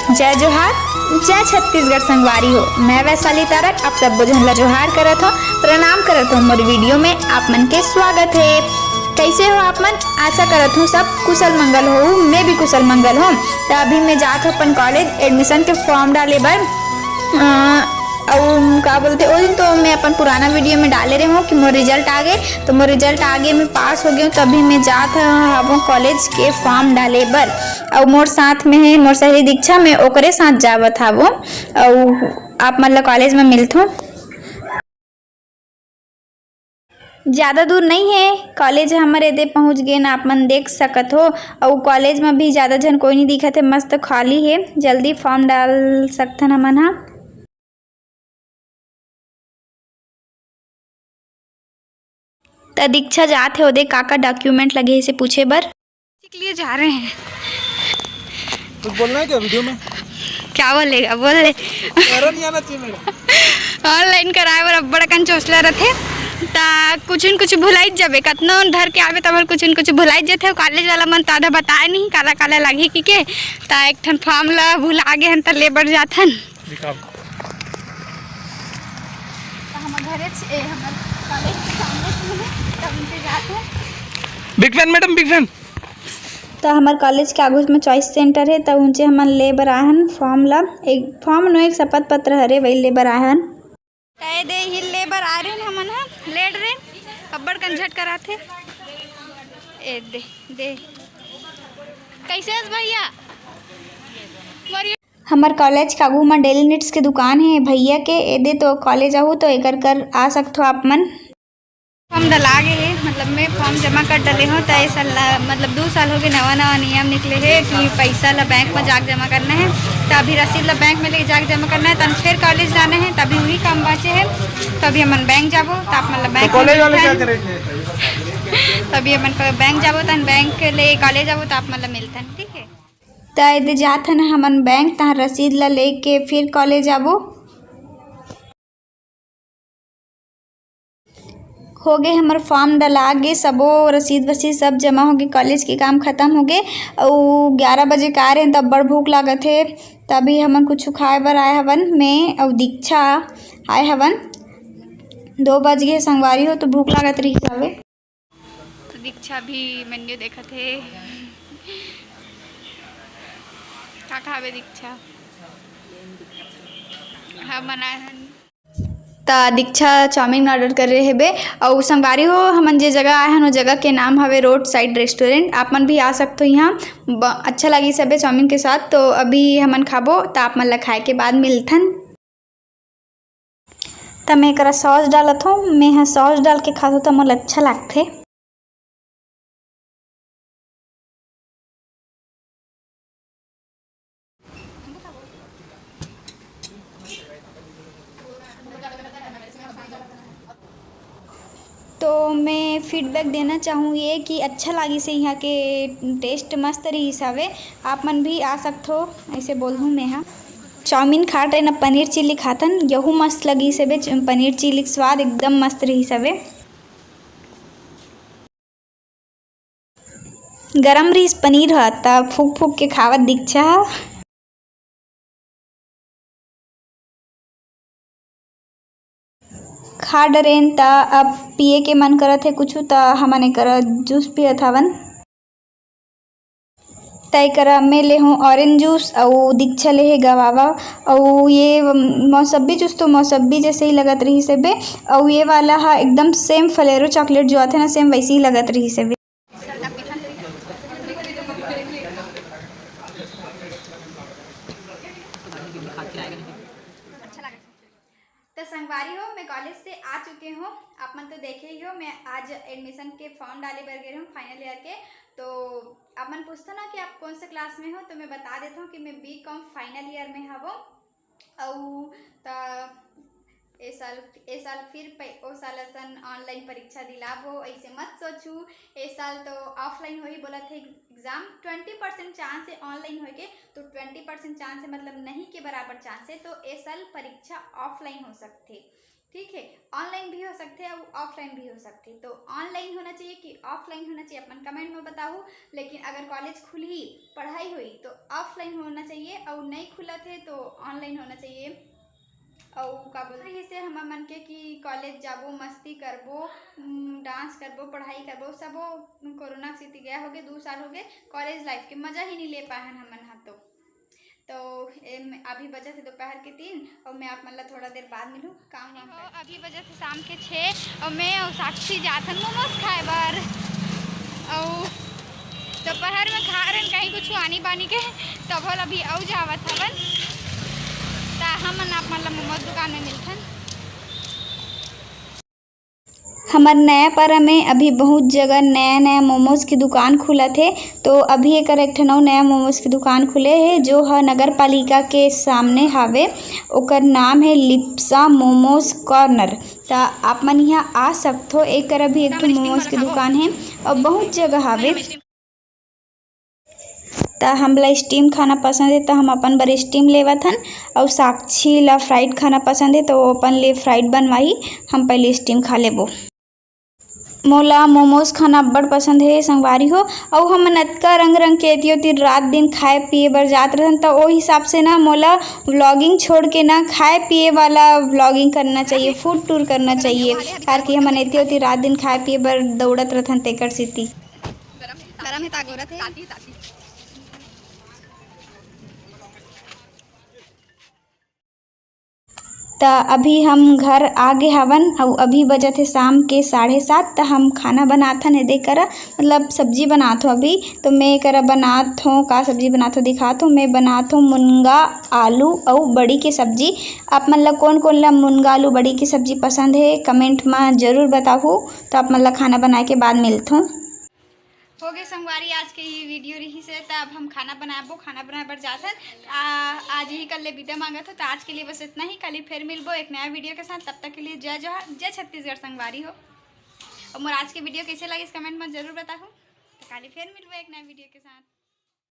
जय जोहार, जय छत्तीसगढ़ संगवारी हो। मैं वैशाली तारक आप सब बुझन ला जोहार करत हो, प्रणाम करत हो। मोर वीडियो में आप मन के स्वागत है। कैसे हो आप मन? आशा करत हूँ सब कुशल मंगल हो। मैं भी कुशल मंगल हूँ। तो अभी मैं जात हूँ अपन कॉलेज एडमिशन के फॉर्म डाले बर। और का बोलते उस दिन तो मैं अपन पुराना वीडियो में डाले रही हूँ कि मोर रिजल्ट आ गए, तो मोर रिजल्ट आगे मैं पास हो गई हूँ। तभी मैं जात हूँ कॉलेज के फॉर्म डाले बर। और मोर साथ में है मोर सहेली दीक्षा, मैं ओकरे साथ जावत हूँ और आप मतलब कॉलेज में मिलत हूँ। ज़्यादा दूर नहीं है कॉलेज, हमारे एदे पहुँच गए ना, आप मन देख सकत हो। और कॉलेज में भी ज़्यादा जन कोई नहीं दिखत है, मस्त खाली है। जल्दी फॉर्म डाल सकथन हमन हा। त दीक्षा जात है ओदे काका डॉक्यूमेंट लगे इसे पूछे बर के लिए जा रहे हैं। कुछ बोलना है क्या वीडियो में? क्या बोलेगा बोल ले। एरर नहीं आना चाहिए मेरा। ऑनलाइन कराए बर अब्बड़ कन चोसला रथे ता कुछ न कुछ भुलाई जाबे, कतनो धर के आवे तब कुछ न कुछ भुलाई जाथे। कॉलेज वाला मन तादा बताए नहीं काला काला लगी के ता एक ठन फॉर्म ला भुला गे हन त लेबर जाथन। दिखाओ हम घरे छे, हमर कॉलेज के सामने में तब उनके जाथे। Big fan madam, big fan. तो हमारे कॉलेज के आगू में चॉइस सेंटर है, तो उनसे हमन ले बर आहन फॉर्म ला। एक फॉर्म नो एक शपथ पत्र हरे वही ले बर आहन। तय दे ही ले बर आ रहे हमन हा लेट रे अब्बड़ कन झट कराथे। ए दे दे कैसे है भैया? हमार कॉलेज के आगू में डेली नीड्स के दुकान है भैया के। एदे तो कॉलेज आहू तो एकर कर आ सकते हो आप मन। फॉर्म डला गए है, मतलब मैं फॉर्म जमा कर डले हूँ। तो ऐसा मतलब 2 साल हो गए, नवा नवा नियम निकले है कि पैसा ला बैंक में जाके जमा करना है। तो अभी रसीद ला बैंक में लेके जाके जमा करना है, तब फिर कॉलेज जाना है। तभी वही काम बचे है। तभी हमन बैंक जाबो तो आप मतलब बैंक कॉलेज वाले क्या करेंगे? तभी अपन बैंक जाबो तन बैंक ले कॉलेज जाबो तो आप मतलब मिलतन, ठीक है। तो यदि जाथन हमन बैंक तहाँ रसीद ला लेके फिर कॉलेज जाबो। हो गए हमार फॉर्म डला गए, सबो रसीद वसीद सब जमा हो गए, कॉलेज के काम खत्म हो गए। और 11 बजे का आ रहे हैं, तब बड़ भूख लागत है। तभी हमन कुछ खाए बर आए हवन। मैं और दीक्षा आए हवन। 2 बज गए संगवारी हो तो भूख लागत रही जावे। तो दीक्षा भी मेन्यू देखत है। का खावे दीक्षा? हमन आए हन ता दीक्षा चाउमीन ऑर्डर कर रहे हेबे। और संगवारी हो हमन जे जगह आए हन वो जगह के नाम हवे रोड साइड रेस्टोरेंट। आप मन भी आ सकते हो यहाँ, अच्छा लगी सबे चाउमीन के साथ। तो अभी हमन खाबो तो आप मन ला खाए के बाद मिलथन। तो मैं एकरा सॉस डालत हूँ, मैं यहाँ सॉस डाल के खात हूँ तो मोला अच्छा लगथे। तो मैं फीडबैक देना चाहूँ ये कि अच्छा लगी से यहाँ के टेस्ट मस्त रही हवे। आप मन भी आ सकते हो, ऐसे बोल हूँ मैं। हाँ चाउमीन खाट रहे ना, पनीर चिल्ली खातन यहू मस्त लगी सबे। पनीर चिल्ली के स्वाद एकदम मस्त रही सबे। गरम रही पनीर ह तब फूक फूक के खावत दीक्षा। खा डरेन त अब पिए के मन करत है कुछ, त हमन कर जूस पियत हवन। तय करा मैं ले हूँ ऑरेंज जूस और दीक्षा ले है गवावा। और ये मौसम्बी जूस तो मौसम्बी जैसे ही लगत रही सबे। और ये वाला हा एकदम सेम फलेरो चॉकलेट जो आते ना, सेम वैसे ही लगत रही सबे। तो संगवारी हो मैं कॉलेज से आ चुके हूँ। आप मन तो देखे ही हो, मैं आज एडमिशन के फॉर्म डाले बर गए हूँ फाइनल ईयर के। तो आप मन पूछता ना कि आप कौन से क्लास में हो, तो मैं बता देता हूँ कि मैं बीकॉम फाइनल ईयर में हूँ। और ए साल फिर ओ साल असन ऑनलाइन परीक्षा दिलाबो, ऐसे मत सोचू। ए साल तो ऑफलाइन हो ही बोला थे एग्जाम। 20% चांस है ऑनलाइन होके, तो 20% चांस है मतलब नहीं के बराबर चांस है। तो ए साल परीक्षा ऑफलाइन हो सकते, ठीक है, ऑनलाइन भी हो सकते हैं और ऑफलाइन भी हो सकते हैं। तो ऑनलाइन होना चाहिए कि ऑफलाइन होना चाहिए अपन कमेंट में बताओ। लेकिन अगर कॉलेज खुली पढ़ाई हुई तो ऑफलाइन होना चाहिए और नहीं खुला थे तो ऑनलाइन होना चाहिए। और का बोल रही से हम मन के कि कॉलेज जाबो, मस्ती करबो, डांस करबो, पढ़ाई करबो, सबो कोरोना से गया हो गए, 2 साल हो गए, कॉलेज लाइफ के मज़ा ही नहीं ले पाए हैं हमन हाँ। तो अभी बजे थे दोपहर के 3 और मैं आप मतलब थोड़ा देर बाद मिलूँ काम वाम कर। अभी बजे थे शाम के 6 और मैं और साक्षी जात हन मोमोज खाए बार। और दोपहर में खा रहे कहीं कुछ आनी बानी के तब अभी और जावत हवन ता हमन आप मतलब मोमोज दुकान में मिलथन। हमार नया पारा में अभी बहुत जगह नया नया मोमोज की दुकान खुला थे। तो अभी एक ठन नया मोमोज की दुकान खुले है जो है नगर पालिका के सामने हावे। ओकर नाम है लिप्सा मोमोज कॉर्नर। तो आप मन यहाँ आ सकते हो। एक अभी एक मोमोज की दुकान है और बहुत जगह हावे। तो हमला स्टीम खाना पसंद है तो हम अपन बर स्टीम लेवत हन। और साक्षी ला फ्राइड खाना पसंद है तो अपन ले फ्राइड बनवाई। हम पहले स्टीम खा लेबो। मोला मोमोज खाना बड़ पसंद है संगवारी हो। और हम अतका रंग रंग के एती रात दिन खाए पिए बर जात रहन। तो वो हिसाब से ना मोला व्लॉगिंग छोड़ के ना खाए पिए वाला व्लॉगिंग करना चाहिए, फूड टूर करना चाहिए। कार कि हम एती रात दिन खाए पिए बर दौड़त रहन तेकर सिटी गरम है तागोरत है। तो अभी हम घर आगे हवन और अभी बजत है शाम के 7:30। तो हम खाना बनात हन दे करा मतलब सब्जी बनात हूँ अभी। तो मैं करा बनात हूँ का सब्जी बनात हूँ दिखात हूँ। मैं बनात हूँ मुनगा आलू और बड़ी की सब्जी। आप मतलब कौन कौन ला मुनगा आलू बड़ी की सब्जी पसंद है कमेंट में ज़रूर बताओ। तो आप मतलब खाना बनाए के बाद मिलता हूँ। हो गए संगवारी आज के ये वीडियो रही से। तो अब हम खाना बनाए बर जात है। आज ही कल ले विदा मांगा था। तो आज के लिए बस इतना ही। कल ही फिर मिलबो एक नया वीडियो के साथ। तब तक के लिए जय जोहार, जय छत्तीसगढ़ संगवारी हो। और मोर आज के वीडियो कैसे लगे इस कमेंट में ज़रूर बताओ। तो कल ही फिर मिलबो एक नया वीडियो के साथ।